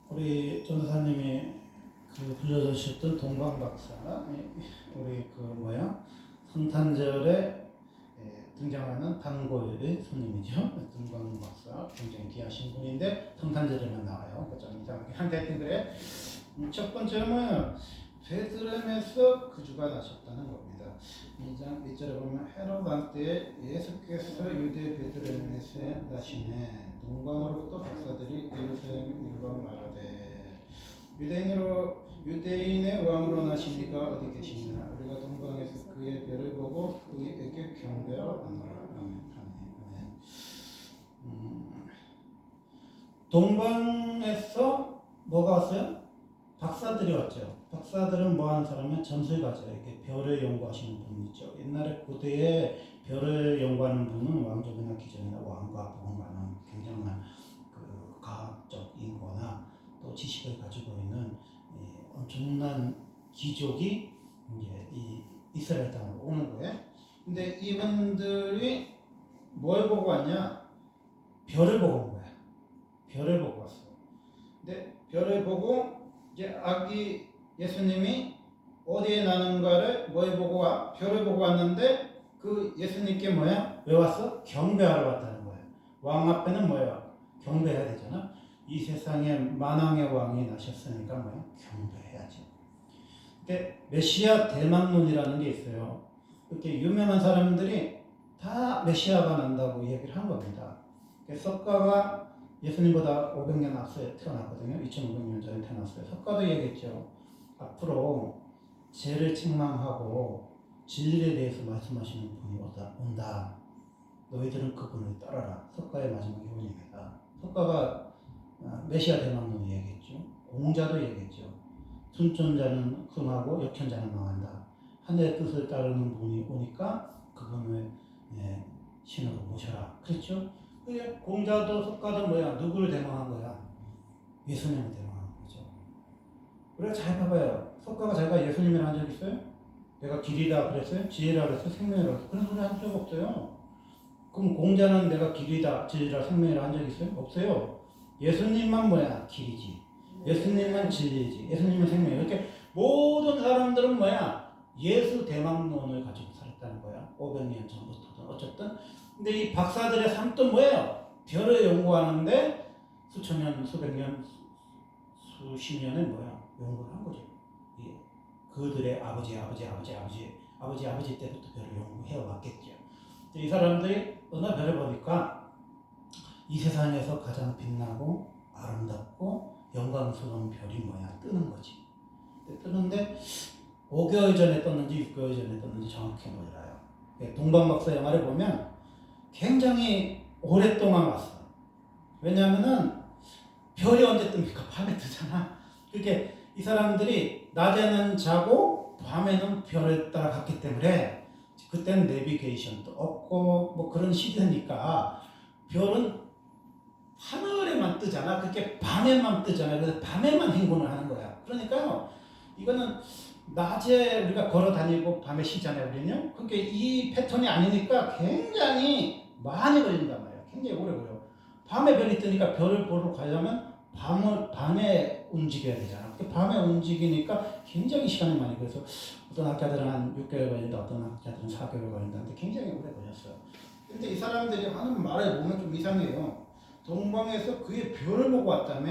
우리 전도사님이 불러주셨던 동방 박사, 우리 성탄절에 등장하는 단골의 손님이죠. 동방 박사 굉장히 귀하신 분인데 성탄절에만 나와요. 좀 이상하게 하여튼 그래. 첫 번째는 베들레헴에서 그주가 나셨다는 겁니다. 2장 1절에 보면 헤롯 왕 때에 예수께서 유대 베들레헴에서 나시네. 동방으로부터 박사들이 예루살렘 일방 말하되 유대인의 왕으로 나시니가 어디 계시냐. 우리가 동방에서 그의 별을 보고 그에게 경배하노라. 아멘. 동방에서 뭐가 왔어요? 박사들이 왔죠. 박사들은 뭐 하는 사람은 점술가죠. 이렇게 별을 연구하시는 분이 있죠. 옛날에 고대에 별을 연구하는 분은 왕족이나 귀족이나 왕과 보험하는 굉장한 그 과학적인 거나 또 지식을 가지고 있는 엄청난 귀족이 이제 이 이스라엘 땅으로 오는 거예요. 근데 이분들이 뭘 보고 왔냐? 별을 보고 온 거야. 별을 보고 왔어. 근데 별을 보고 이제 아기 예수님이 어디에 나는가를 뭘 보고 와? 별을 보고 왔는데 그 예수님께 뭐야? 왜 왔어? 경배하러 왔다는 거야. 왕 앞에는 뭐야? 경배해야 되잖아. 이 세상에 만왕의 왕이 나셨으니까 뭐야? 경배해야지. 근데 메시아 대망론이라는 게 있어요. 이렇게 유명한 사람들이 다 메시아가 난다고 얘기를 한 겁니다. 석가가 예수님보다 500년 앞서 태어났거든요. 2500년 전에 태어났어요. 석가도 얘기했죠. 앞으로 죄를 책망하고 진리에 대해서 말씀하시는 분이 온다. 너희들은 그분을 따라라. 석가의 마지막 유언입니다. 석가가 메시아 대망론을 얘기했죠. 공자도 얘기했죠. 순천자는 흥하고 역현자는 망한다. 하늘의 뜻을 따르는 분이 오니까 그분을 신으로 모셔라. 그랬죠. 공자도 석가도 뭐야? 누구를 대망한 거야? 예수님을 대망한 거죠. 우리가 잘 봐봐요. 석가가 자기가 예수님이라 한 적 있어요? 내가 길이다 그랬어요? 지혜라 그랬어요? 생명이라 그랬어요? 그런 소리 한 적 없어요. 그럼 공자는 내가 길이다, 진리라, 생명이라 한 적 있어요? 없어요. 예수님만 뭐야? 길이지. 예수님만 진리지. 예수님은 생명이야. 이렇게 모든 사람들은 뭐야? 예수 대망론을 가지고 살았다는 거야. 500년 전부터든 어쨌든. 근데 이 박사들의 삶도 뭐예요? 별을 연구하는데 수천 년, 수백 년, 수십 년에 뭐야? 연구를 한 거죠. 그들의 아버지 때부터 별을 연구해 왔겠죠. 이 사람들이 어느 별을 보니까 이 세상에서 가장 빛나고 아름답고 영광스러운 별이 뭐야? 뜨는 거지. 뜨는데 5개월 전에 떴는지 6개월 전에 떴는지 정확히 몰라요. 동방박사 영화를 보면 굉장히 오랫동안 왔어. 왜냐하면은 별이 언제 뜹니까? 밤에 뜨잖아. 그렇게 이 사람들이 낮에는 자고 밤에는 별을 따라갔기 때문에 그때는 내비게이션도 없고 뭐 그런 시대니까 별은 하늘에만 뜨잖아. 그렇게 밤에만 뜨잖아. 그래서 밤에만 행군을 하는 거야. 그러니까요, 이거는 낮에 우리가 걸어 다니고 밤에 쉬잖아요, 우리는요. 그게 이 패턴이 아니니까 굉장히 많이 걸린단 말이야. 굉장히 오래 걸려. 밤에 별이 뜨니까 별을 보러 가려면 밤에 움직여야 되잖아. 밤에 움직이니까 굉장히 시간이 많이 걸려서 어떤 학자들은 한 6개월 걸린다, 어떤 학자들은 4개월 걸린다는데 굉장히 오래 걸렸어요. 근데 이 사람들이 하는 말을 보면 좀 이상해요. 동방에서 그의 별을 보고 왔다며,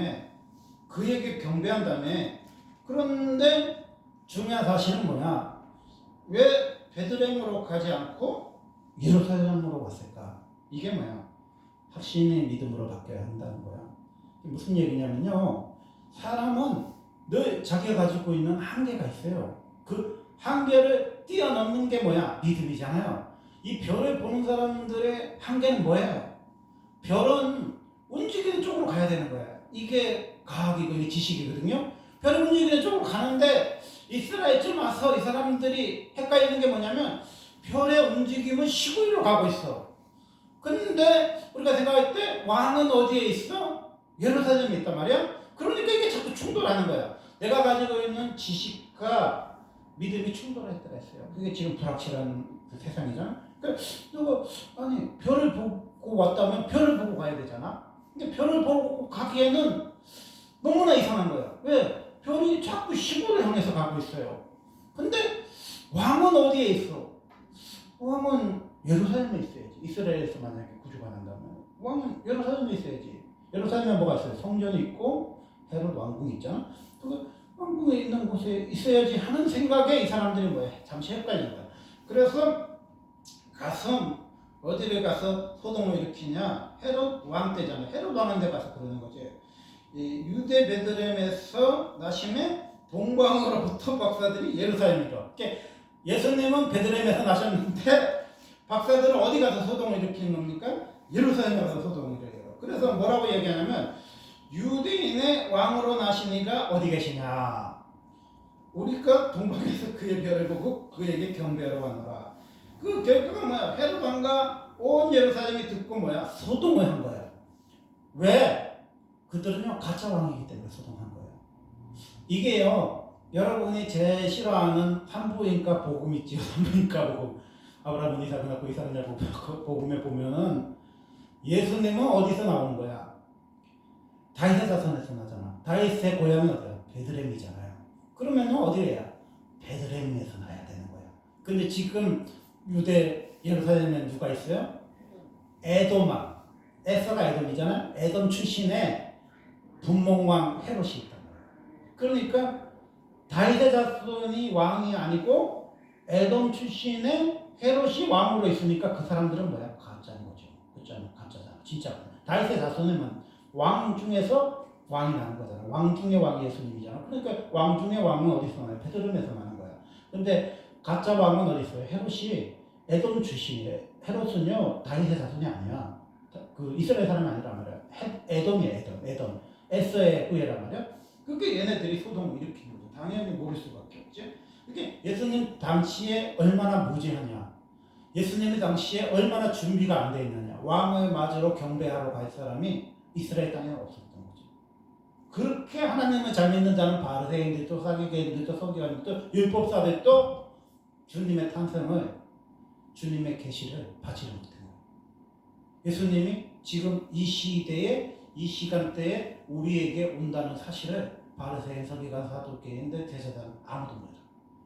그에게 경배한다며. 그런데 중요한 사실은 뭐냐? 왜 베들레헴으로 가지 않고 예루살렘으로 왔을까? 이게 뭐야? 확신의 믿음으로 바뀌어야 한다는 거야. 무슨 얘기냐면요, 사람은 늘 자기가 가지고 있는 한계가 있어요. 그 한계를 뛰어넘는 게 뭐야? 믿음이잖아요. 이 별을 보는 사람들의 한계는 뭐예요? 별은 움직이는 쪽으로 가야 되는 거야. 이게 과학이고 이게 지식이거든요. 별은 움직이는 쪽으로 가는데 이스라엘쯤 와서 이 사람들이 헷갈리는 게 뭐냐면 별의 움직임은 시골로 가고 있어. 근데 우리가 생각할 때 왕은 어디에 있어? 예루살렘에 있단 말이야. 그러니까 이게 자꾸 충돌하는 거야. 내가 가지고 있는 지식과 믿음이 충돌할 때가 있어요. 그게 지금 불확실한 그 세상이잖아. 그러니까 아니 별을 보고 왔다면 별을 보고 가야 되잖아. 근데 별을 보고 가기에는 너무나 이상한 거야. 왜? 별이 자꾸 시골을 향해서 가고 있어요. 근데 왕은 어디에 있어? 왕은 예루살렘에 있어야지. 이스라엘에서 만약에 구주가 난다면 왕은 예루살렘에 있어야지. 예루살렘에 뭐가 있어요? 성전이 있고 헤롯 왕궁이 있잖아. 그 왕궁에 있는 곳에 있어야지 하는 생각에 이 사람들이 뭐야? 잠시 헷갈린 거야. 그래서 가서 어디를 가서 소동을 일으키냐? 헤롯 왕 때잖아. 헤롯 왕한테 가서 그러는 거지. 이 유대 베들레헴에서 나심에 동방으로부터 박사들이 예루살렘이죠. 예수님은 베들레헴에서 나셨는데 박사들은 어디 가서 소동을 일으키는 겁니까? 예루살렘에 가서 소동을 일으켜요. 그래서 뭐라고 얘기하냐면 유대인의 왕으로 나시니가 어디 계시냐? 우리가 동방에서 그의 별을 보고 그에게 경배하러 가노라. 그 결과가 뭐야? 헤롯 왕과 온 예루살렘이 듣고 뭐야? 소동을 한 거야. 왜? 그들은요 가짜 왕이기 때문에 소동한 거예요. 이게요 여러분이 제일 싫어하는 산부인과 복음 있지요. 산부인과 복음. 아브라함은 이삭을 낳고 이삭을 낳고 복음에 보면은 예수님은 어디서 나오는 거야? 다윗의 자손에서 나잖아. 다윗의 고향이 어디야? 베들레헴이잖아요. 그러면 어디래야? 베들레헴에서 나야 되는 거야. 근데 지금 유대 예루살렘에 누가 있어요? 에돔왕. 에서가 에돔이잖아요. 에돔 출신의 분몽왕 헤롯이 있단 말이에요. 그러니까 다윗의 자손이 왕이 아니고 에돔 출신의 헤롯이 왕으로 있으니까 그 사람들은 뭐야? 가짜인 거죠. 가짜잖아. 진짜. 다윗의 자손은 왕 중에서 왕이 나는 거잖아. 왕 중의 왕이 예수님이잖아. 그러니까 왕 중의 왕은 어디서 나요? 베들레헴에서 나는 거야. 근데 가짜 왕은 어디 있어요? 헤롯이 에돔 출신이에요. 헤롯은요 다윗의 자손이 아니야. 그 이스라엘 사람이 아니라 말이야. 에돔이야. 에돔. 에서의 후예란 말이야. 그게 얘네들이 소동을 일으킨 거죠. 당연히 모를 수밖에 없지. 그게 예수님 당시에 얼마나 무지하냐. 예수님이 당시에 얼마나 준비가 안 돼 있느냐. 왕을 맞으러 경배하러 갈 사람이 이스라엘 땅에 없었던 거죠. 그렇게 하나님을 잘 믿는 자는 바리새인들도 사기개인들도 서기관들도 율법사들도 주님의 탄생을 주님의 계시를 받지 못한 거예요. 예수님이 지금 이 시대에 이 시간대에 우리에게 온다는 사실을 바리새인 서기관 사두개인들 제사장 아무도 몰라.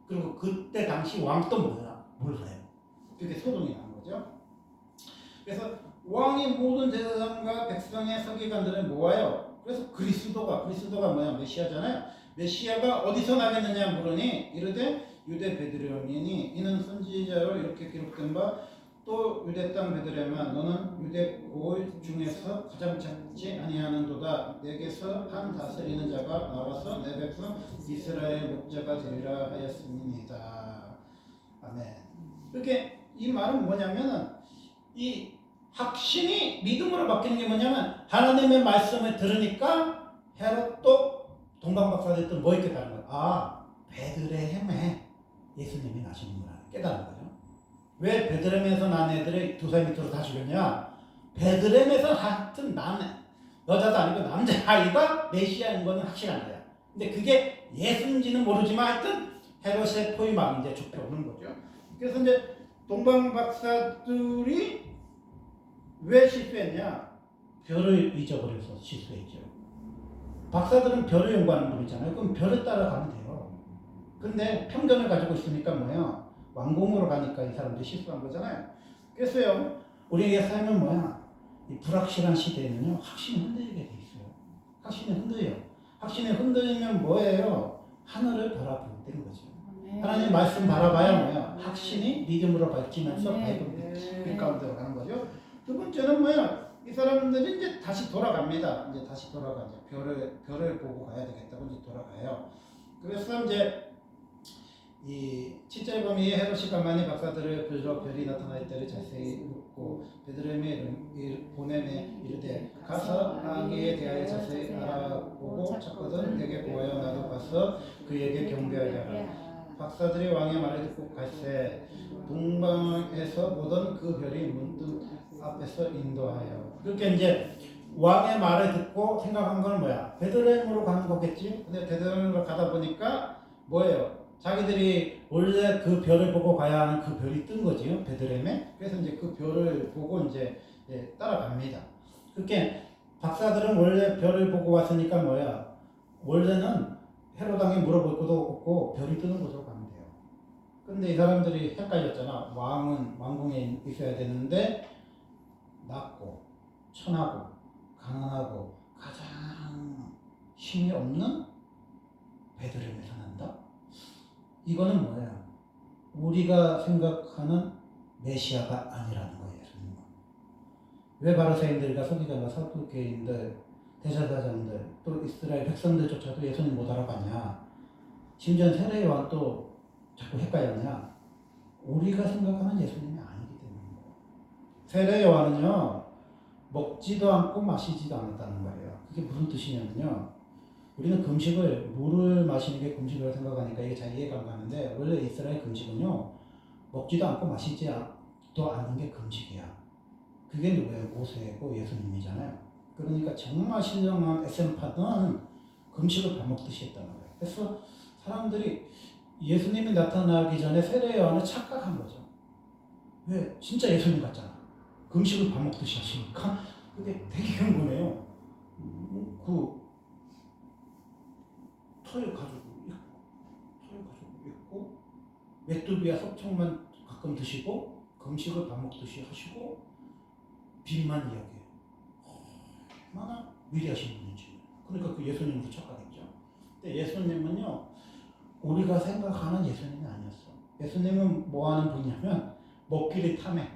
그리고 그때 당시 왕도 몰라요. 그게 소동이 난 거죠. 그래서 왕이 모든 제사장과 백성의 서기관들을 모아요. 그래서 그리스도가 뭐야? 메시아잖아요. 메시아가 어디서 나겠느냐 물으니 이르되 유대 베들레헴이니 이는 선지자로 이렇게 기록된 바 또 유대 땅 베들레헴아 너는 유대 고을 중에서 가장 작지 아니하는도다. 내게서 한 다스리는 자가 나와서 내 백성 이스라엘 목자가 되리라 하였음이니이다. 아멘. 이렇게 이 말은 뭐냐면은 이 확신이 믿음으로 바뀌는 게 뭐냐면 하나님의 말씀을 들으니까 헤롯도 동방박사들도 뭐 있게 다른 거야? 아, 베들레헴에 예수님이 나시는구나 깨달은 거죠. 왜 베들레헴에서 난 애들을 두 살 밑으로 다 죽였냐? 베들레헴에서 하여튼 난 여자도 아니고 남자아이가 메시아인 거는 확실한 거야. 근데 그게 예수인지는 모르지만 하여튼 헤롯의 포위망이 이제 좁혀오는 거죠. 그래서 이제 동방박사들이 왜 실수했냐? 별을 잊어버려서 실수했죠. 박사들은 별을 연구하는 분이잖아요. 그럼 별을 따라가면 돼요. 근데 편견을 가지고 있으니까 뭐야? 왕궁으로 가니까 이 사람들이 실수한 거잖아요. 그래서요, 우리에게 삶은 뭐야? 이 불확실한 시대에는요, 확신이 흔들리게 돼 있어요. 확신이 흔들려. 확신이 흔들리면 뭐예요? 하늘을 바라보게 된 거죠. 하나님 말씀 바라봐야 뭐야? 확신이 믿음으로 밝히면서 밝은 빛 가운데로 가는 거죠. 두 번째는 뭐야? 이 사람들이 이제 다시 돌아갑니다. 이제 다시 돌아가죠. 별을 보고 가야 되겠다고 이제 돌아가요. 그래서 이제 이 7절 보면 헤롯이 가만히 박사들을 불러 별이 나타날 때를 자세히 묻고 베들레헴에 보내매 이르되 가서 아기에 대하여 자세히 알아보고 찾거든 내게 보여 나도 가서 그에게 경배하여라. 박사들이 왕의 말을 듣고 갈새 동방에서 보던 그 별이 문득 앞에서 인도하여. 그렇게 이제 왕의 말을 듣고 생각한 건 뭐야? 베들레헴으로 가는 거겠지. 근데 베들레헴으로 가다 보니까 뭐예요? 자기들이 원래 그 별을 보고 가야 하는 그 별이 뜬 거지요, 베들레헴에. 그래서 이제 그 별을 보고 이제 따라갑니다. 그렇게 박사들은 원래 별을 보고 왔으니까 뭐야? 원래는 헤로당에 물어볼 것도 없고 별이 뜨는 곳으로 가면 돼요. 근데 이 사람들이 헷갈렸잖아. 왕은 왕궁에 있어야 되는데 낮고 천하고 가난하고 가장 힘이 없는 베들레헴에서 난다? 이거는 뭐야? 우리가 생각하는 메시아가 아니라는 거예요. 예수님은. 왜 바리새인들과 서기관과 사두개인들, 대제사장들, 또 이스라엘 백성들조차도 예수님 못 알아봤냐? 심지어 세례 요한도 자꾸 헷갈렸냐? 우리가 생각하는 예수님이 아니기 때문입니다. 세례 요한은요, 먹지도 않고 마시지도 않았다는 거예요. 그게 무슨 뜻이냐면요, 우리는 금식을, 물을 마시는 게 금식이라고 생각하니까 이게 잘 이해가 안 가는데, 원래 이스라엘 금식은요, 먹지도 않고 마시지도 않는 게 금식이야. 그게 누구예요? 모세고 예수님이잖아요. 그러니까 정말 신령한 에센파는 금식을 밥 먹듯이 했다는 거예요. 그래서 사람들이 예수님이 나타나기 전에 세례 요한을 착각한 거죠. 왜? 진짜 예수님 같잖아. 금식을 밥 먹듯이 하시니까 그게 되게 경건해요. 토요 가지고 있고 메뚜기와 석청만 가끔 드시고 금식을 밥 먹듯이 하시고 빚만 이야기해요. 얼마나 위대하신 분인지. 그러니까 그 예수님으로 착각했죠. 근데 예수님은요, 우리가 생각하는 예수님이 아니었어. 예수님은 뭐 하는 분이냐면 먹기를 탐해,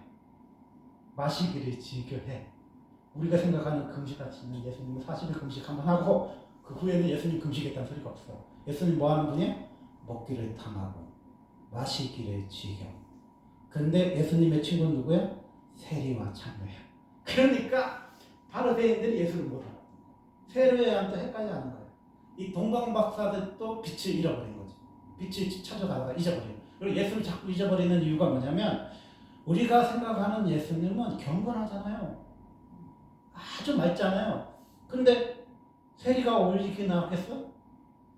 마시기를 즐겨해. 우리가 생각하는 금식하시는 예수님은 40일 금식 한번 하고 그 후에는 예수님 금식했다는 소리가 없어. 예수님 뭐 하는 분이야? 먹기를 탐하고 마시기를 즐겨. 근데 예수님의 친구는 누구야? 세리와 창녀야. 그러니까 바리새인들이 예수를 못 알아. 세례요한도 헷갈려하는 거예요. 이 동방박사들도 빛을 잃어버린 거지. 빛을 찾아가다가 잊어버려요. 그리고 예수를 자꾸 잊어버리는 이유가 뭐냐면 우리가 생각하는 예수님은 경건하잖아요. 아주 맑잖아요. 근데 세리가 어울리기나 하겠어?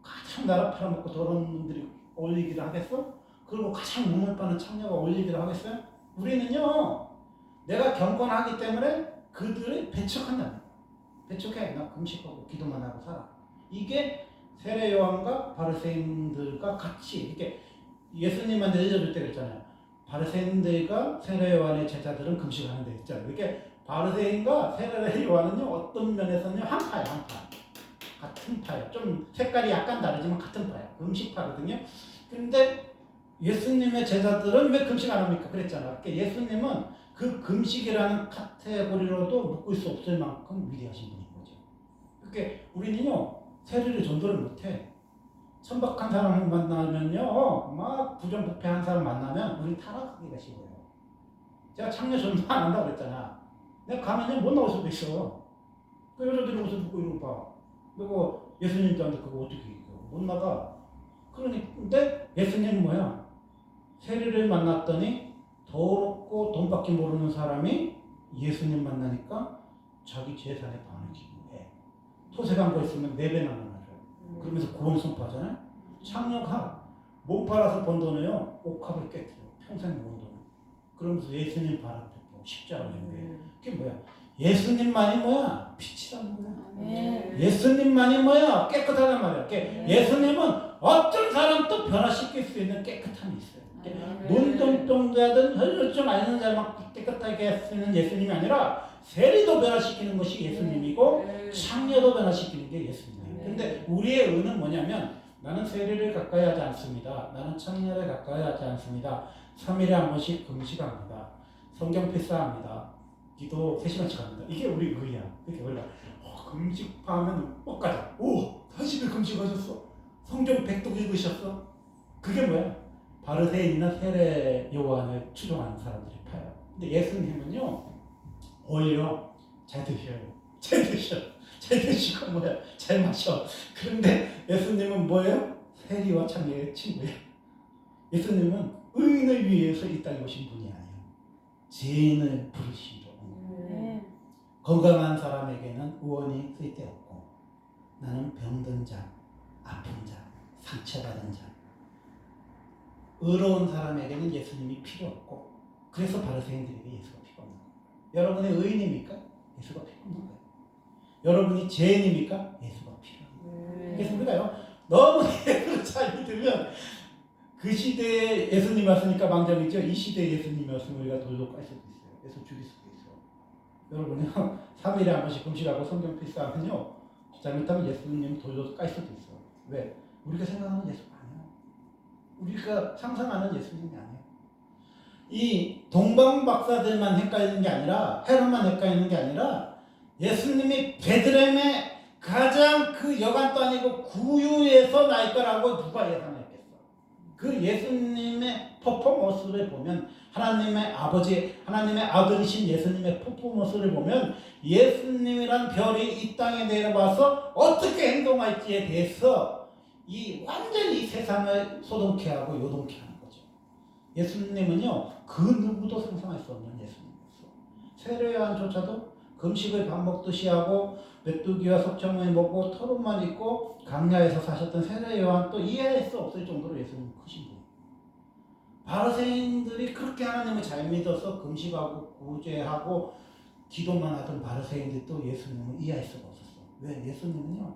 가장 나라 팔아먹고 더러운 놈들이 어울리기를 하겠어? 그리고 가장 몸을 빠는 창녀가 어울리기를 하겠어요? 우리는요, 내가 경건하기 때문에 그들을 배척한다. 배척해. 나 금식하고 기도만 하고 살아. 이게 세례 요한과 바리새인들과 같이 이렇게 예수님한테 알려줄 때가 있잖아요. 바리새인들과 세례 요한의 제자들은 금식하는 데 있잖아요. 이렇게 바리새인과 세례 요한은요, 어떤 면에서는 한 파야, 한 파. 같은 파예요. 좀 색깔이 약간 다르지만 같은 파예요. 금식파거든요. 근데 예수님의 제자들은 왜 금식 안 합니까? 그랬잖아. 그러니까 예수님은 그 금식이라는 카테고리로도 묶을 수 없을 만큼 위대하신 분인 거죠. 그러니까 우리는요, 세례를 전도를 못해. 천박한 사람을 만나면요, 막 부정부패한 사람 만나면 우리 타락하기가 쉬워요. 제가 창녀 전도 안 한다고 그랬잖아. 내가 가면요, 못 나올 수도 있어. 그 여자들이 옷을 입고 이러고 봐. 그리고 예수님한테 그거 어떻게 이겨? 못 나가. 그런데 예수님은 뭐야? 세리를 만났더니 더럽고 돈밖에 모르는 사람이 예수님 만나니까 자기 재산의 반을 기부해. 토색한 거 있으면 4배나 나눠줘요. 그러면서 구원 선포하잖아요. 창녀가 몸 팔아서 번 돈을요, 옥합을 깨뜨려. 평생 모은 돈. 그러면서 예수님 발 앞에 십자가를 준비해. 그게 뭐야? 예수님만이 뭐야? 빛이라는 거야. 예수님만이 뭐야? 깨끗하단 말이야. 예수님은 어떤 사람도 변화시킬 수 있는 깨끗함이 있어요. 눈동동자든 혈루증 앓는 사람만 깨끗하게 할 수 있는 예수님이 아니라 세리도 변화시키는 것이 예수님이고 창녀도 변화시키는 게 예수님이에요. 근데 우리의 의는 뭐냐면 나는 세리를 가까이 하지 않습니다. 나는 창녀를 가까이 하지 않습니다. 3일에 한 번씩 금식합니다. 성경 필사합니다. 기도 3시간씩 합니다. 이게 우리 의야. 그게 원래 금식하면 꼭 가자. 오, 40일 금식하셨어. 성경 100독 읽으셨어. 그게 뭐야? 바리새인이나 세례 요한을 추종하는 사람들이 파요. 근데 예수님은요, 오히려 잘 드셔요. 잘 드셔. 잘 드시고 뭐야? 잘 마셔. 그런데 예수님은 뭐예요? 세리와 창녀의 친구예요. 예수님은 의인을 위해서 이 땅에 오신 분이 아니에요. 죄인을 부르시러. 건강한 사람에게는 의원이 쓸데없고 나는 병든 자, 아픈 자, 상처받은 자, 의로운 사람에게는 예수님이 필요 없고 그래서 바리새인들에게 예수가 필요 없는 거예요. 여러분의 의인입니까? 예수가 필요 없는 거예요. 여러분이 죄인입니까? 예수가 필요한 거예요. 그래서 우리가요 너무 예수를 잘 믿으면 그 시대에 예수님 왔으니까 망정이죠. 이 시대에 예수님이 왔으면 우리가 돌로 깔 수도 있어요. 예수 죽일 수도 있어요. 여러분요 3일에 한 번씩 금식하고 성경 필사하면요 잘못하면 예수님 돌로 깔 수도 있어요. 왜? 우리가 생각하는 예수가 아니에요. 우리가 상상하는 예수님이 아니에요. 이 동방 박사들만 헷갈리는 게 아니라 헤롯만 헷갈리는 게 아니라 예수님이 베들레헴의 가장 그 여관도 아니고 구유에서 날 거라고 누가 예상했겠어. 그 예수님의 퍼포먼스를 보면 하나님의 아버지 하나님의 아들이신 예수님의 퍼포먼스를 보면 예수님이란 별이 이 땅에 내려와서 어떻게 행동할지에 대해서 이 완전히 세상을 소동케 하고 요동케 하는 거죠. 예수님은요 그 누구도 상상할 수 없는 예수님이었어. 세례요한조차도 금식을 밥 먹듯이 하고 메뚜기와 석청을 먹고 털옷만 입고 강야에서 사셨던 세례요한도 이해할 수 없을 정도로 예수님이 크신 분이에요. 바리새인들이 그렇게 하나님을 잘 믿어서 금식하고 구제하고 기도만 하던 바리새인들도 예수님을 이해할 수가 없었어. 왜? 예수님은요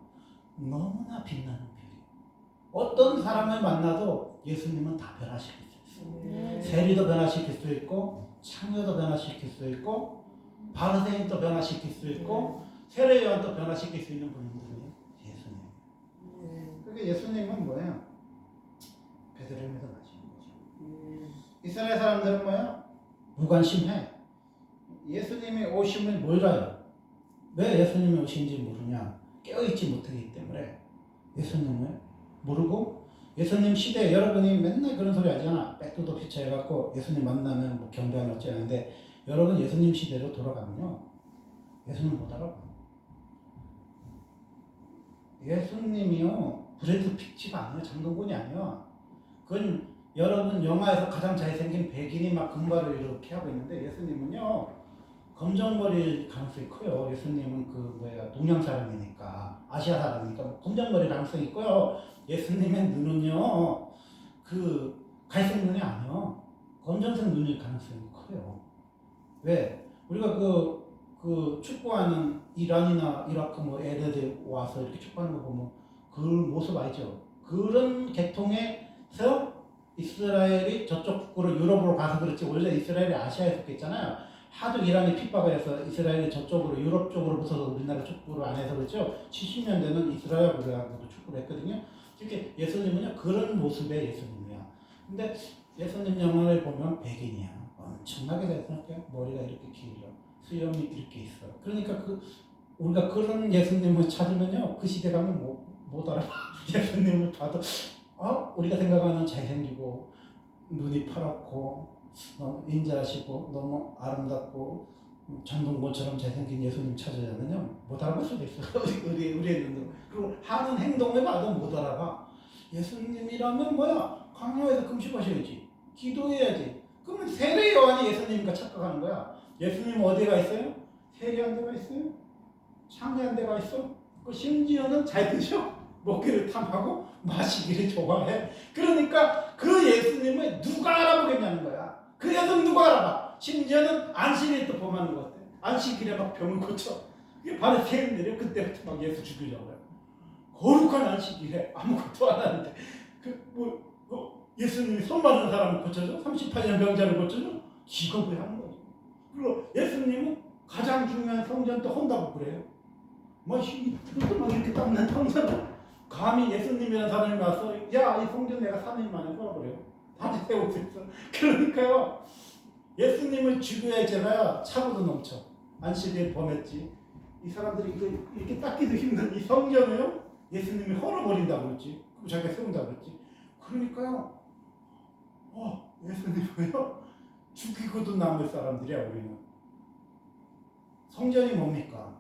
너무나 빛나는 별이에요. 어떤 사람을 만나도 예수님은 다 변화시킬 수 있어요. 세리도 변화시킬 수 있고 창녀도 변화시킬 수 있고 바리새인도 변화시킬 수 있고 세례요한도 변화시킬 수 있는 분들이 예수님. 그러니까 예수님은 뭐예요? 베들레헴에서 나신 거죠. 이스라엘 사람들은 뭐예요? 무관심해. 예수님이 오심을 몰라요. 왜 예수님이 오신지 모르냐? 깨어있지 못하기 때문에 예수님을 모르고 예수님 시대에 여러분이 맨날 그런 소리 하잖아. 백두도 피처해갖고 예수님 만나면 뭐 경배하는 어찌 하는데 여러분 예수님 시대로 돌아가면요 예수님 못 알아봐. 예수님이요 브래드 피치가 아니에요. 장동건이 아니에요. 그건 여러분 영화에서 가장 잘생긴 백인이 막 금발을 이렇게 하고 있는데 예수님은요 검정머리일 가능성이 커요. 예수님은 그 뭐야 동양 사람이니까 아시아 사람이니까 검정머리 가능성이 있고요. 예수님의 눈은요 그 갈색 눈이 아니에요. 검정색 눈일 가능성이 커요. 왜? 우리가 그 축구하는 이란이나 이라크 뭐 애들 와서 이렇게 축구하는 거 보면 그 모습 알죠? 그런 계통에서 이스라엘이 저쪽 축구로 유럽으로 가서 그렇지 원래 이스라엘이 아시아에 속했잖아요. 하도 이란이 핍박을 해서 이스라엘이 저쪽으로 유럽 쪽으로 붙어서 우리나라 축구를 안 해서 그렇죠. 70년대는 이스라엘 우리하고도 축구를 했거든요. 이렇게 예수님은요 그런 모습의 예수님이야. 근데 예수님 영화를 보면 백인이야. 엄청나게 잘생겼어요. 머리가 이렇게 길어. 수염이 이렇게 있어. 그러니까 우리가 그런 예수님을 찾으면요 그 시대 가면 못 알아봐. 예수님을 봐도 우리가 생각하는 잘생기고 눈이 파랗고 너무 인자하시고 너무 아름답고 장동건처럼 잘생긴 예수님 찾으려면요 못 알아볼 수도 있어요. 우리의 눈으로. 그리고 하는 행동을 봐도 못 알아봐. 예수님이라면 뭐야? 광야에서 금식하셔야지. 기도해야지. 그러면 세례 요한이 예수님이니까 착각하는 거야. 예수님 어디가 있어요? 세례한 데가 있어요? 창례한 데가 있어? 그 심지어는 잘 드셔? 먹기를 탐하고 마시기를 좋아해. 그러니까 그 예수님을 누가 알아보겠냐는 거야. 그 예수님 누가 알아봐? 심지어는 안식일에 또 범하는 것 같아. 안식일에 막 병을 고쳐. 이게 바리새인들이 그때부터 막 예수 죽이려고 해. 거룩한 안식일에 아무것도 안 하는데 예수님이 손 맞은 사람을 고쳐줘? 38년 병자를 고쳐줘? 기겁을 하는 거죠. 그리고 예수님은 가장 중요한 성전도 혼다고 그래요. 이것도 막 이렇게 닦는 성전을 감히 예수님이라는 사람이 와서 야, 이 성전 내가 3일 만에 끌어버려요. 다시 세울 수 있어. 그러니까요. 예수님을 죽여야 제가 차고도 넘쳐. 안식일 범했지. 이 사람들이 이렇게 닦기도 힘든 이 성전을요. 예수님이 헐어버린다고 그랬지. 그리고 자기가 세운다고 그랬지. 그러니까요. 예수님을요. 죽이고도 남을 사람들이야 우리는. 성전이 뭡니까?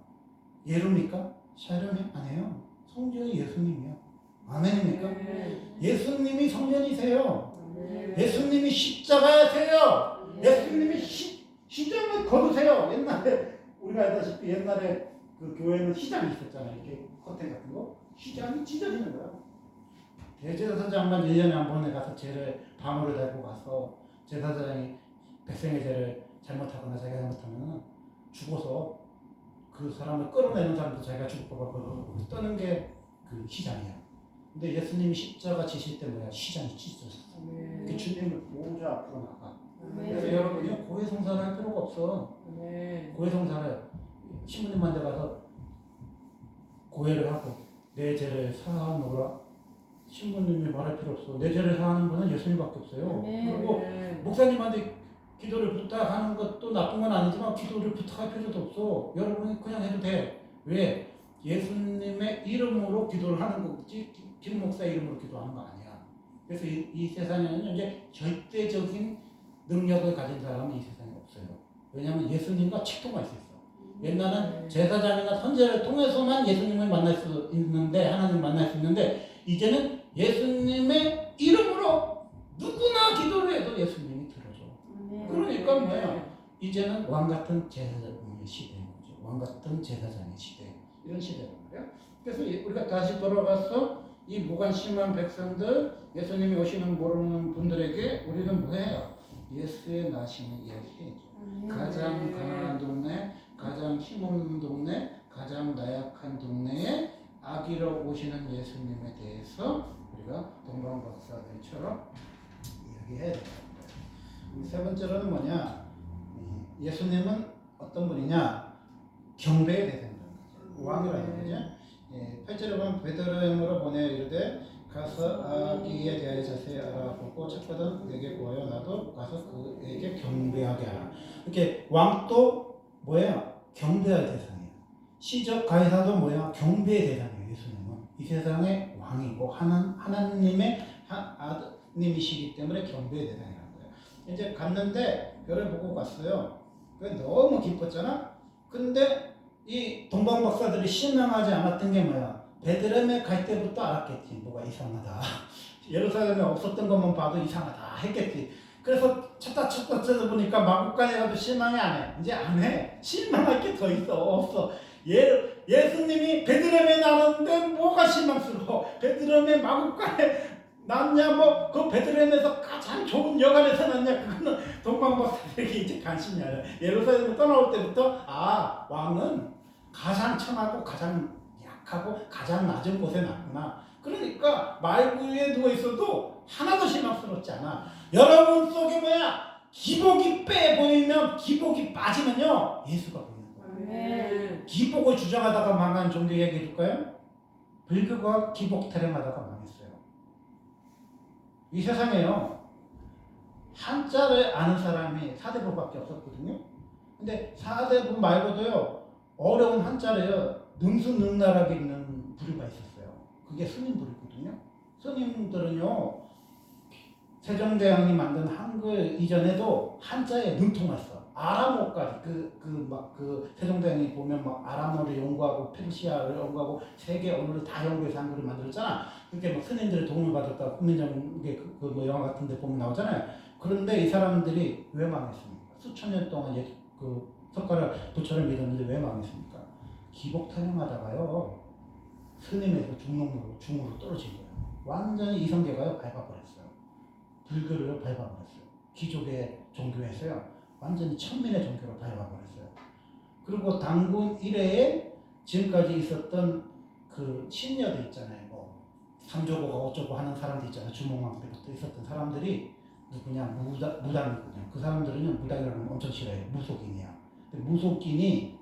예루입니까? 샤름이 아니에요. 성전이 예수님이요. 아멘입니까? 예수님이 성전이세요. 예수님이 십자가세요. 예수님이 시장을 거두세요. 옛날에 우리가 알다시피 옛날에 그 교회는 시장이 있었잖아요. 이렇게 커튼 같은 거. 시장이 찢어지는 거야. 대제사장만 1년에 한 번에 가서 죄를 방울을 달고 가서 제사장이 백성의 죄를 잘못하거나 자기가 잘못하면 죽어서 그 사람을 끌어내는 사람도 자기가 죽을 것 같고 떠는 게 그 시장이야. 근데 예수님이 십자가 지실 때 뭐야? 시장이 찢어졌어. 그 주님을 모두 앞으로 나가. 그래서 여러분이 고해성사를 할 필요가 없어. 고해성사를 신부님한테 가서 고해를 하고 내 죄를 사하노라. 신부님이 말할 필요 없어. 내 죄를 사하는 분은 예수님밖에 없어요. 그리고 목사님한테 기도를 부탁하는 것도 나쁜 건 아니지만 기도를 부탁할 필요도 없어. 여러분이 그냥 해도 돼. 왜? 예수님의 이름으로 기도를 하는 거지 김 목사 이름으로 기도하는 거 아니야. 그래서 이 세상에는 이제 절대적인 능력을 가진 사람은 이 세상에 없어요. 왜냐하면 예수님과 직통할 수 있어. 옛날은 제사장이나 선지자를 통해서만 예수님을 만날 수 있는데 하나님 만날 수 있는데 이제는 예수님의 이름으로 누구나 기도를 해도 예수님이 들어줘. 그러니까 뭐야? 이제는 왕 같은 제사장의 시대인 거죠. 왕 같은 제사장의 시대. 이런 시대란 말이야. 그래서 우리가 다시 돌아가서 이 무관심한 백성들, 예수님이 오시는 모르는 분들에게 우리는 뭐 해요? 예수의 나심을 이야기해줘. 가장 가난한 동네, 가장 힘없는 동네, 가장 나약한 동네에 아기로 오시는 예수님에 대해서 우리가 동방박사들처럼 이야기해야 된다. 세 번째로는 뭐냐? 예수님은 어떤 분이냐? 경배의 대상이라는 거죠. 왕이라는 거죠. 8절에 보면 베들레헴으로 보내 이르되 가서 아기에 대하여 자세히 알아보고 찾거든 내게 보여 나도 가서 그에게 경배하게 하라. 이렇게 왕도 뭐예요? 경배할 대상이에요. 시적 가이사도 뭐야? 경배의 대상이에요. 예수님은 이 세상의 왕이고 하나님의 아드님이시기 때문에 경배의 대상이라는 거예요. 이제 갔는데 별을 보고 갔어요. 너무 기뻤잖아. 근데 이 동방박사들이 실망하지 않았던 게 뭐야? 베들레헴에 갈 때부터 알았겠지. 뭐가 이상하다. 예루살렘에 없었던 것만 봐도 이상하다 했겠지. 그래서 찾다 보니까 마구간에 가도 실망이 안 해. 이제 안 해. 실망할 게 더 있어. 없어. 예수님이 베들레헴에 나는데 뭐가 실망스러워? 베들레헴에 마구간에 났냐? 뭐 그 베들레헴에서 가장 좋은 여관에서 났냐? 그거는 동방박사들에게 이제 관심이 아니야. 예루살렘을 떠나올 때부터 왕은 가장 천하고 가장 약하고 가장 낮은 곳에 났구나. 그러니까 말구에 누워 있어도 하나도 실망스럽지 않아. 여러분 속에 뭐야? 기복이 빼 보이면 기복이 빠지면요 예수가 보이는 거야. 기복을 주장하다가 망한 종교 얘기해 줄까요? 불교가 기복 타령하다가 망했어요. 이 세상에요 한자를 아는 사람이 사대부밖에 없었거든요. 근데 사대부 말고도요 어려운 한자를요 능수능란하게 읽는 부류가 있었어요. 그게 스님부류거든요. 스님들은요 세종대왕이 만든 한글 이전에도 한자에 능통했어. 아람어까지 그 세종대왕이 보면 막 아람어를 연구하고 페르시아를 연구하고 세계 언어를 다 연구해서 한글을 만들었잖아. 그렇게 막 스님들의 도움을 받았다. 훈민정음의 뭐 영화 같은데 보면 나오잖아요. 그런데 이 사람들이 왜 망했습니까? 수천 년 동안 그 석가를 부처를 믿었는데 왜 망했습니까? 기복 타령하다가요 스님에서 중으로 떨어진 거예요. 완전히 이성계가요 밟아버렸어요. 불교를 밟아버렸어요. 귀족의 종교에서요 완전히 천민의 종교로 밟아버렸어요. 그리고 당군 이래에 지금까지 있었던 그 신녀들 있잖아요. 뭐 삼조고가 어쩌고 하는 사람들 있잖아요. 주몽왕 때부터 있었던 사람들이 누구냐? 무당이거든요. 그 사람들은요 무당이라는 건 엄청 싫어해요. 무속인이야. 근데 무속인이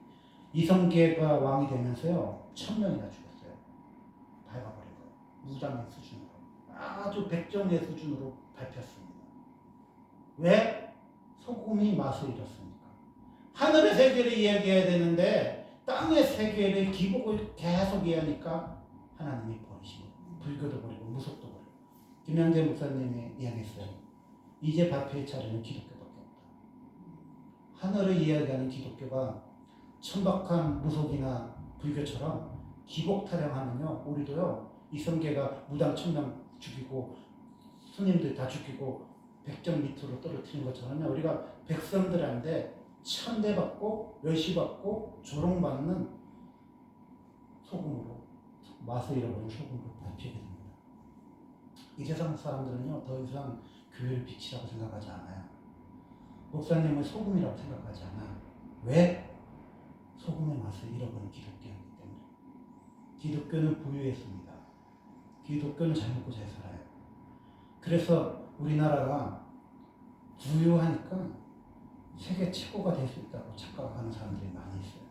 이성계가 왕이 되면서요 1000명이나 죽었어요. 밟아버린 거예요. 무당의 수준으로. 아주 백정의 수준으로 밟혔습니다. 왜? 소금이 맛을 잃었으니까. 하늘의 세계를 이야기해야 되는데 땅의 세계를 기복을 계속 이해하니까 하나님이 버리시고 불교도 버리고 무속도 버리고. 김양재 목사님이 이야기했어요. 이제 발표의 차례는 기독교밖에 없다. 하늘을 이야기하는 기독교가 천박한 무속이나 불교처럼 기복 타령하면요 우리도요 이성계가 무당 1000명 죽이고 스님들 다 죽이고 백정 밑으로 떨어뜨린 것처럼요 우리가 백성들한테 천대받고 멸시받고 조롱받는 소금으로 맛을 잃어버린 소금으로 밟히게 됩니다. 이 세상 사람들은요 더 이상 교회를 빛이라고 생각하지 않아요. 목사님을 소금이라고 생각하지 않아요. 왜? 소금의 맛을 잃어버린 기독교이기 때문에. 기독교는 부유했습니다. 기독교는 잘 먹고 잘 살아요. 그래서 우리나라가 부유하니까 세계 최고가 될 수 있다고 착각하는 사람들이 많이 있어요.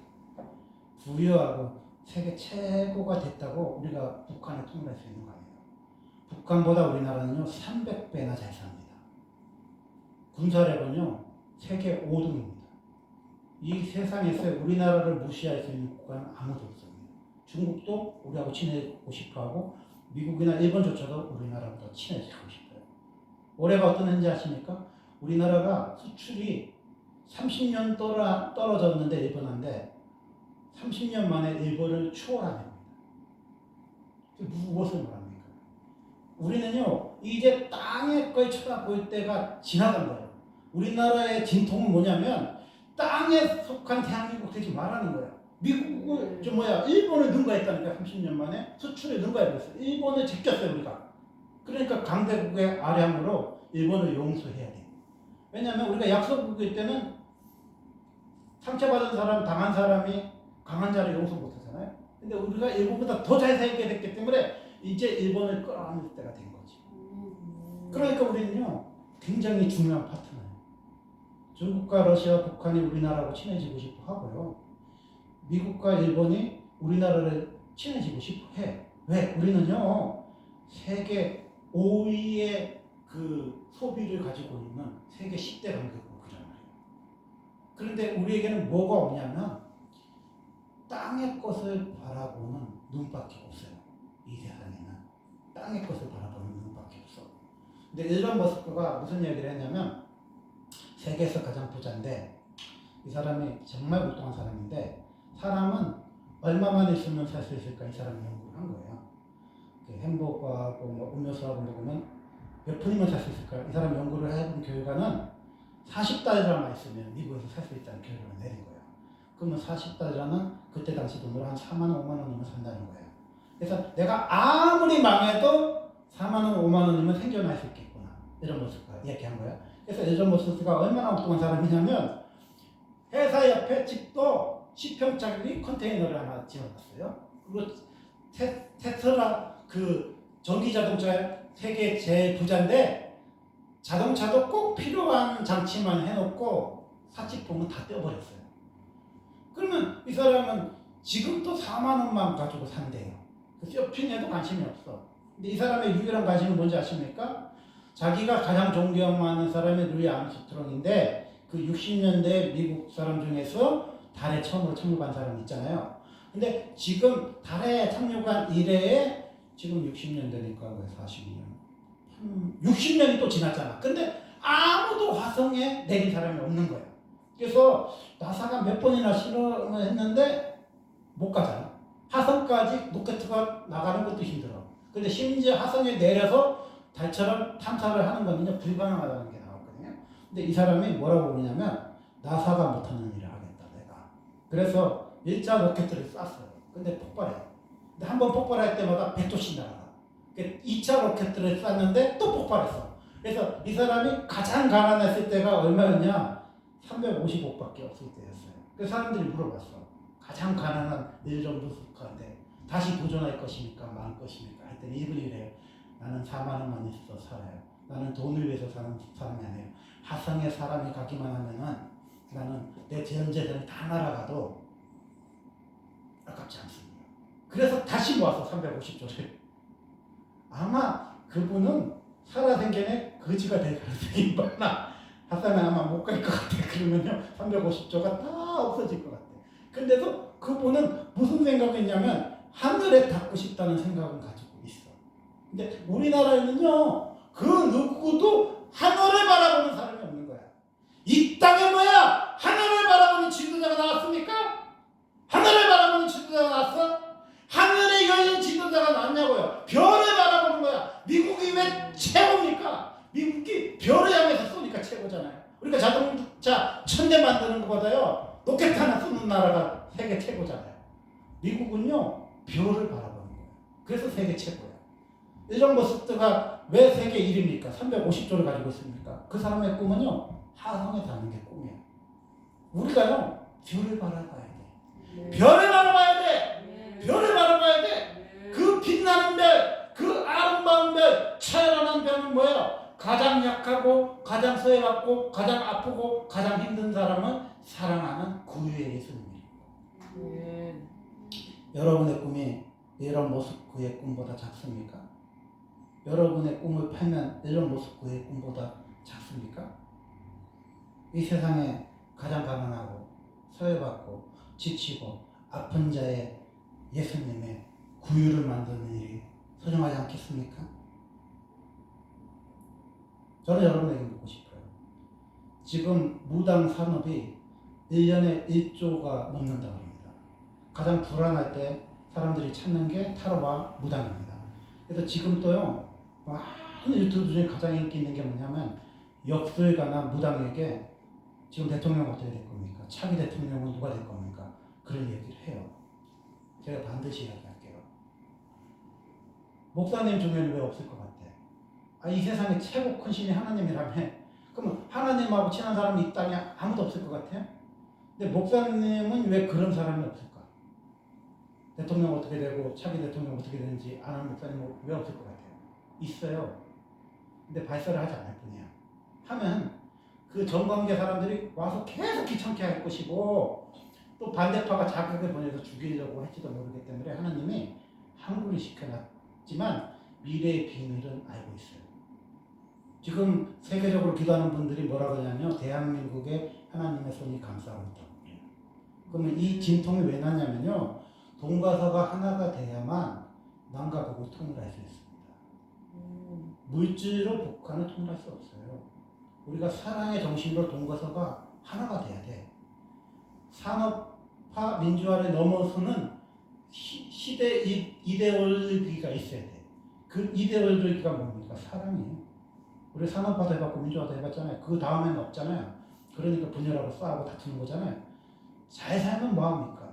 부유하고 세계 최고가 됐다고 우리가 북한을 통일할 수 있는 거 아니에요. 북한보다 우리나라는요 300배나 잘 삽니다. 군사력은요 세계 5등입니다. 이 세상에서 우리나라를 무시할 수 있는 국가는 아무도 없습니다. 중국도 우리하고 친해지고 싶어하고 미국이나 일본조차도 우리나라보다 친해지고 싶어요. 올해가 어떤 해인지 아십니까? 우리나라가 수출이 30년 떨어졌는데 일본한테 30년 만에 일본을 추월합니다. 무엇을 말합니까? 우리는요 이제 땅의 걸 쳐다볼 때가 지나간 거예요. 우리나라의 진통은 뭐냐면 땅에 속한 대한민국 되지 말라는 거예요. 미국을 일본을 능가했다니까 30년 만에 수출을 능가해버렸어요. 일본을 제꼈어요 우리가. 그러니까 강대국의 아량으로 일본을 용서해야 돼요. 왜냐하면 우리가 약소국일 때는 상처받은 사람, 당한 사람이 강한 자를 용서 못하잖아요. 근데 우리가 일본보다 더 잘 살게 됐기 때문에 이제 일본을 끌어안을 때가 된 거지. 그러니까 우리는요 굉장히 중요한 파트너예요. 중국과 러시아, 북한이 우리나라하고 친해지고 싶어 하고요. 미국과 일본이 우리나라를 친해지고 싶어 해. 왜? 우리는요 세계 5위의 그 소비를 가지고 있는 세계 10대 강대국이란 말이에요. 그런데 우리에게는 뭐가 없냐면 땅의 것을 바라보는 눈밖에 없어요. 이 세상에는 땅의 것을 바라보는 눈밖에 없어. 근데 일론 머스크가 무슨 얘기를 했냐면 세계에서 가장 부자인데 이 사람이 정말 훌륭한 사람인데 사람은 얼마만 있으면 살 수 있을까 이 사람이 연구를 한 거예요. 햄버거하고 음료수하고 먹으면 몇 푼이면 살 수 있을까? 이 사람이 연구를 해본 결과는 40달러만 있으면 미국에서 살 수 있다는 결과를 내린 거예요. 그러면 40달러는 그때 당시 돈으로 한 4만 원, 5만 원이면 산다는 거예요. 그래서 내가 아무리 망해도 4만 원, 5만 원이면 생존할 수 있겠구나. 일론 머스크가 얘기한 거예요. 그래서 일론 머스크가 얼마나 엉뚱한 사람이냐면 회사 옆에 집도 10평짜리 컨테이너를 하나 지어놨어요. 그리고 테슬라 그 전기 자동차 세계 제일 부자인데 자동차도 꼭 필요한 장치만 해놓고 사치품은 다 떼어버렸어요. 그러면 이 사람은 지금도 4만 원만 가지고 산대요. 쇼핑에도 관심이 없어. 근데 이 사람의 유일한 관심은 뭔지 아십니까? 자기가 가장 존경하는 사람이 루이 암스트롱인데 그 60년대 미국 사람 중에서 달에 처음으로 착륙한 사람 있잖아요. 근데 지금 달에 착륙한 이래에 지금 60년 되니까 왜 40년? 60년이 또 지났잖아. 근데 아무도 화성에 내린 사람이 없는 거예요. 그래서 나사가 몇 번이나 실험을 했는데 못 가잖아. 화성까지 로켓가 나가는 것도 힘들어. 근데 심지어 화성에 내려서 달처럼 탐사를 하는 거는요 불가능하다는 게 나왔거든요. 근데 이 사람이 뭐라고 그러냐면 나사가 못하는 일을 하겠다 내가. 그래서 1차 로켓을 쐈어요. 근데 폭발해. 근데 한 번 폭발할 때마다 100조씩 날아가. 2차 로켓을 쐈는데 또 폭발했어. 그래서 이 사람이 가장 가난했을 때가 얼마였냐? 350억밖에 없을 때였어요. 그래서 사람들이 물어봤어. 가장 가난한 일론 머스크한테 다시 도전할 것입니까? 말 것입니까? 했더니 이분이 이래요. 나는 4만 원만 있어서 살아요. 나는 돈을 위해서 사는 사람이 아니에요. 화성에 사람이 가기만 하면은 나는 내 전 재산이 다 날아가도 아깝지 않습니다. 그래서 다시 모아서 350조를. 아마 그분은 살아생전에 거지가 될 가능성이 많아. 화성에 아마 못 갈 것 같아. 그러면요 350조가 다 없어질 것 같아. 근데도 그분은 무슨 생각했냐면 하늘에 닿고 싶다는 생각은 가지고 있어. 근데 우리나라에는요 그 누구도 하늘을 바라보는 사람이 없는 거야. 이 땅에 뭐야? 하늘을 바라보는 지도자가 나왔습니까? 하늘을 바라보는 지도자가 나왔어? 하늘에 열린 지도자가 나왔냐고요. 별을 바라보는 거야. 미국이 왜 최고입니까? 미국이 별을 향해서 쏘니까 최고잖아요. 우리가 자동차 1000대 만드는 것보다요 로켓 하나 쏘는 나라가 세계 최고잖아요. 미국은요 별을 바라보는 거예요. 그래서 세계 최고예요. 일론 머스크가 왜 세계 1위입니까? 350조를 가지고 있습니까? 그 사람의 꿈은요 화성에 사는 게 꿈이에요. 우리가요 별을 바라봐야 돼. 별을 바라봐야 돼. 별을 바라봐야 돼. 그 빛나는 별, 그 처형하는 병은 뭐예요? 가장 약하고 가장 소외받고 가장 아프고 가장 힘든 사람은 사랑하는 구유의 예수님이에요. 여러분의 꿈이 이런 모습 그의 꿈보다 작습니까? 여러분의 꿈을 팔면 이런 모습 그의 꿈보다 작습니까? 이 세상에 가장 가난하고 소외받고 지치고 아픈 자의 예수님의 구유를 만드는 일이 소중하지 않겠습니까? 저는 여러분에게 묻고 싶어요. 지금 무당 산업이 1년에 1조가 넘는다고 합니다. 가장 불안할 때 사람들이 찾는 게 타로와 무당입니다. 그래서 지금 또요, 많은 유튜브 중에 가장 인기 있는 게 뭐냐면 역술가나 무당에게 지금 대통령 어떻게 될 겁니까? 차기 대통령은 누가 될 겁니까? 그런 얘기를 해요. 제가 반드시 이야기할게요. 목사님 중에는 왜 없을 것 같아? 이 세상에 최고 큰 신이 하나님이라며? 그러면 하나님하고 친한 사람이 이 땅에 아무도 없을 것 같아요? 근데 목사님은 왜 그런 사람이 없을까? 대통령 어떻게 되고 차기 대통령 어떻게 되는지 아는 목사님은 왜 없을 것 같아요? 있어요. 근데 발설을 하지 않을 뿐이야. 하면 그 정관계 사람들이 와서 계속 귀찮게 할 것이고 또 반대파가 자극을 보내서 죽이려고 할지도 모르기 때문에 하나님이 항구를 시켜놨지만 미래의 비밀은 알고 있어요. 지금 세계적으로 기도하는 분들이 뭐라고 하냐면 대한민국에 하나님의 손이 감싸고 있다고. 그러면 이 진통이 왜 나냐면요, 동과서가 하나가 돼야만 남과 북을 통일할 수 있습니다. 물질로 북한을 통일할 수 없어요. 우리가 사랑의 정신으로 동과서가 하나가 돼야 돼. 산업화 민주화를 넘어서는 시대 이데올기가 있어야 돼. 그 이데올기가 뭡니까? 사랑이에요. 우리 산업화도 해봤고 민주화도 해봤잖아요. 그 다음에는 없잖아요. 그러니까 분열하고 싸우고 다투는 거잖아요. 잘 살면 뭐합니까?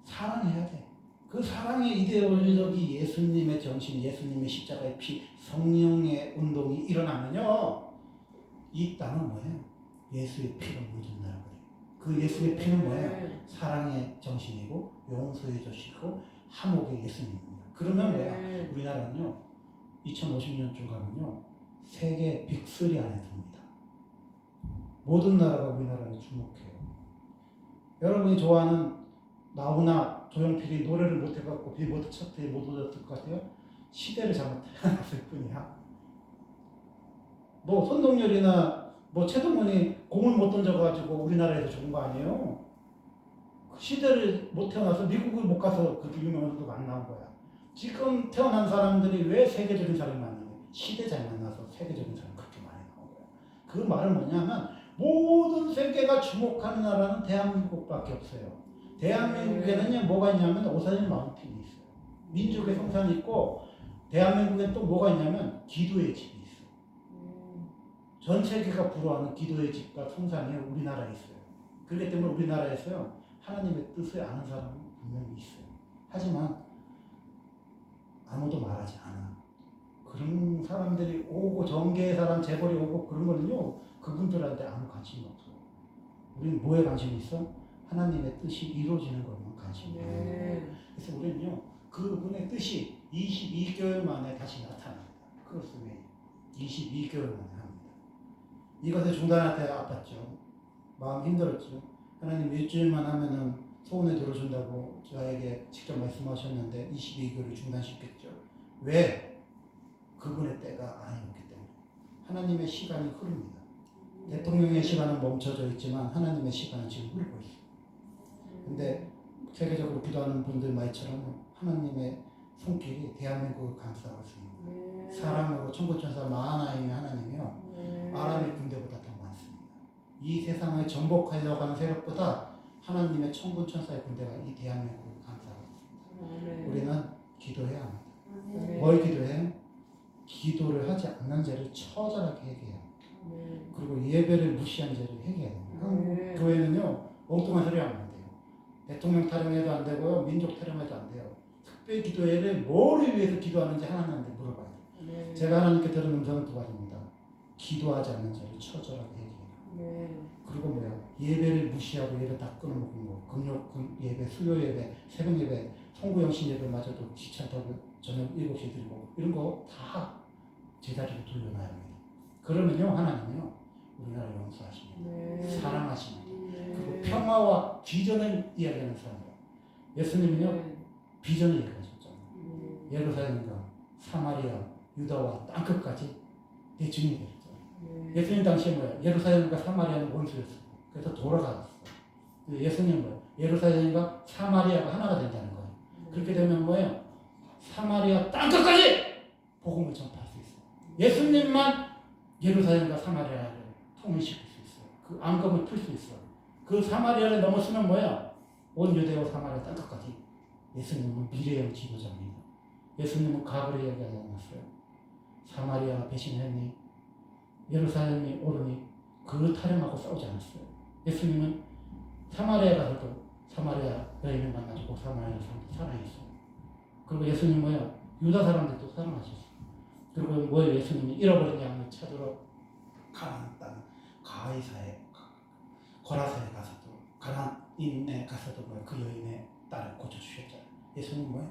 사랑해야 돼. 그 사랑의 이데올기 예수님의 정신, 예수님의 십자가의 피, 성령의 운동이 일어나면요, 이 땅은 뭐예요? 예수의 피로 묻은 나라. 그 예수의 피는 뭐예요? 사랑의 정신이고 용서해 주시고 화목의 예수님입니다. 그러면 뭐야? 우리나라는요, 2050년쯤 가면요, 세계 빅3 안에 듭니다. 모든 나라가 우리나라를 주목해요. 여러분이 좋아하는 나훈아, 조용필이 노래를 못해갖고 빌보드 차트에 못 올랐을 것 같아요? 시대를 잘못 태어났을 뿐이야. 뭐 손동열이나 뭐 최동원이 공을 못 던져가지고 우리나라에서 좋은 거 아니에요? 그 시대를 못 태어나서 미국을 못 가서 그렇게 유명한 선수가 안 나온 거야. 지금 태어난 사람들이 왜 세계적인 사람이 많냐면 시대 잘 만나서 세계적인 사람이 그렇게 많이 나온 거야. 그 말은 뭐냐면 모든 세계가 주목하는 나라는 대한민국밖에 없어요. 대한민국에는요, 뭐가 있냐면 오사진 마운틴이 있어요. 민족의 성산이 있고, 대한민국엔 또 뭐가 있냐면 기도의 집이 있어요. 전 세계가 부러워하는 기도의 집과 성산이 우리나라에 있어요. 그렇기 때문에 우리나라에서요, 하나님의 뜻을 아는 사람은 분명히 있어요. 하지만 아무도 말하지 않아. 그런 사람들이 오고 정계의 사람, 재벌이 오고 그런 거는요, 그분들한테 아무 관심이 없어. 우리는 뭐에 관심이 있어? 하나님의 뜻이 이루어지는 것만 관심이 있어요. 그래서 우리는요, 그분의 뜻이 22개월 만에 다시 나타납니다. 크로스웨이 22개월 만에 합니다. 이것을 중단할 때 아팠죠. 마음 힘들었죠. 하나님 일주일만 하면은 소원을 들어준다고 저에게 직접 말씀하셨는데 22개월을 중단시켰죠. 왜? 그분의 때가 아니었기 때문에. 하나님의 시간이 흐릅니다. 대통령의 시간은 멈춰져 있지만 하나님의 시간은 지금 흐르고 있어요. 근데 세계적으로 기도하는 분들 말처럼 하나님의 손길이 대한민국을 감싸고 있습니다. 사람으로 천군천사 마하나임의 하나님이요, 아람의 군대보다 더 많습니다. 이 세상을 정복하려고 하는 세력보다 하나님의 천군천사의 군대가 이 대한민국을 감싸고 있습니다. 우리는 기도해야 합니다. 뭘 기도해요? 기도를 하지 않는 죄를 처절하게 해결해요. 그리고 예배를 무시한 죄를 해결해야 됩니다. 한국 교회는요, 엉뚱한 소리 하면 안 돼요. 대통령 타령해도 안 되고요, 민족 타령해도 안 돼요. 특별 기도회를 뭐를 위해서 기도하는지 하나님한테 물어봐야 돼요. 제가 하나님께 들은 음성은 두 가지입니다. 기도하지 않는 죄를 처절하게 해결해요. 그리고 뭐야? 예배를 무시하고 예배 다 끊어먹는 거. 금요 예배, 수요 예배, 새벽 예배, 송구영신 예배마저도 귀찮다고 저녁 7시에 드리고 이런 거 다 제자리로 돌려놔야 합니다. 그러면요 하나님은요 우리나라 용서하십니다. 네. 사랑하십니다. 그리고 네. 평화와 비전을 이야기하는 사람이에요. 예수님은요 네. 비전을 얘기하셨잖아요. 예루살렘과 사마리아, 유다와 땅끝까지 내 주님이 되셨잖아요. 네. 예수님 당시에 뭐예요? 예루살렘과 사마리아는 원수였어요. 그래서 돌아갔어요. 예수님은 뭐예요? 예루살렘과 사마리아가 하나가 된다는 거예요. 그렇게 되면 뭐예요? 사마리아 땅끝까지 복음을 전파할 수 있어요. 예수님만 예루살렘과 사마리아를 통일시킬 수 있어요. 그 앙금을 풀 수 있어요. 그 사마리아를 넘어서면 뭐야? 온 유대와 사마리아 땅끝까지. 예수님은 미래형 지도자입니다. 예수님은 과거를 얘기하지 않았어요. 사마리아 배신했니? 예루살렘이 오르니? 그 타령하고 싸우지 않았어요. 예수님은 사마리아 가서도 사마리아 여인을 만나주고 사마리아 사람들 사랑했어요. 그리고 예수님 뭐야? 유다 사람들도 사랑하셨어요. 그리고 뭐예요? 예수님이 잃어버린 양을 찾으러 가나안 땅 가이사에 고라사에 가서도 가나안인에 가서도 뭐야? 그 여인의 딸을 고쳐주셨잖아요. 예수님 뭐예요?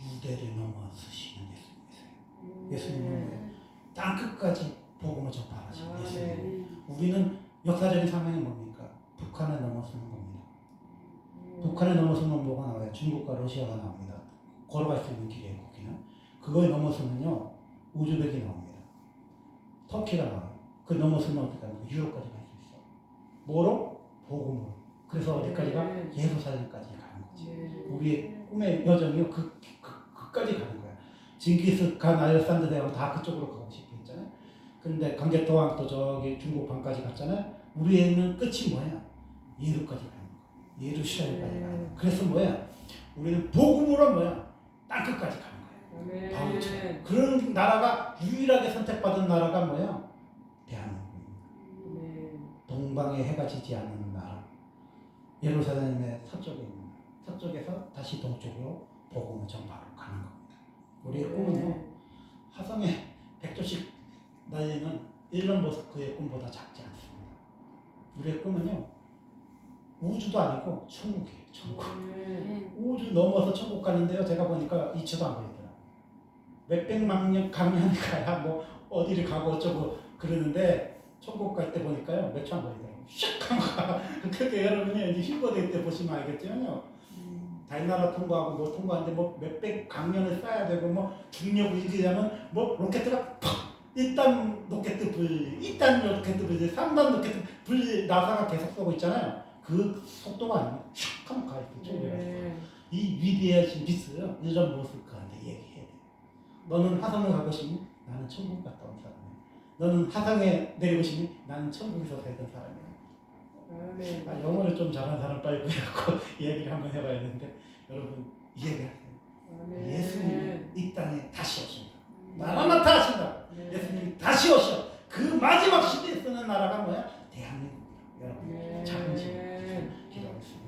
유대를 넘어서시는 예수님이세요. 예수님은 뭐예요? 땅 끝까지 복음을 전파하시는 예수님. 우리는 역사적인 사명이 뭡니까? 북한을 넘어서는 겁니다. 북한을 넘어서면 뭐가 나와요? 중국과 러시아가 나옵니다. 걸어갈 수 있는 길이에요, 거기는. 그걸 넘어서면요, 우즈벡이 나옵니다. 터키가 나와요. 그걸 넘어서면 어떻게 합니까? 유럽까지 갈 수 있어요. 뭐로? 복음으로. 그래서 어디까지가? 예루살렘까지 가는 거지. 우리의 꿈의 여정이요, 그까지 가는 거야. 징기스칸, 알렉산더 대왕 다 그쪽으로 가고 싶어 했잖아요. 근데 강제토왕도 저기 중국 방까지 갔잖아요. 우리에는 끝이 뭐야? 예루까지 가는 거야. 예루살렘까지 가는 거야. 그래서 뭐야? 우리는 복음으로 뭐야? 땅끝까지 가는 거야. 바울처럼. 그런 나라가 유일하게 선택받은 나라가 뭐야? 대한민국입니다. 동방에 해가 지지 않는 나라. 예루살렘의 서쪽에 있는 나라. 서쪽에서 다시 동쪽으로 복음을 전파하러 가는 겁니다. 우리의 꿈은요, 화성에 100조씩 날리는 일론 머스크의 꿈보다 작지 않습니다. 우리의 꿈은요, 우주도 아니고 천국이에요. 천국. 우주 넘어서 천국 가는데요, 제가 보니까 2초도 안 걸리더라고요. 몇백만 년 강년 가야 뭐 어디를 가고 어쩌고 그러는데 천국 갈 때 보니까요, 몇 초 안 걸리더라고요. 샥 하고 가. 그렇게 여러분이 이제 힐버데이 때 보시면 알겠지만요. 달나라 통과하고 뭐 통과하는데 뭐 몇백 강년을 쌓아야 되고 뭐 중력을 이기려면 뭐 로켓트가 팍! 1단 로켓 불, 2단 로켓 불, 3단 로켓 불 나사가 계속 쏘고 있잖아요. 그 속도가 아니면 샥 하면 가 있어요. 이 위대하신 빛을 이런 모습한테 얘기해야 돼. 너는 화성을 가고 싶니? 나는 천국 갔다 온 사람이야. 너는 화성에 내리고 싶니? 나는 천국에서 살던 사람이야. 영어를 좀 잘하는 사람 빨리 구해갖고 얘기를 한번 해봐야 되는데 여러분 이해하세요? 예수님이 이 땅에 다시 오신다. 나라 나타나신다. 예수님이 다시 오셔. 그 마지막 시대에 쓰는 나라가 뭐야? 대한민국이야. 여러분 작은 시대 기도하겠습니다.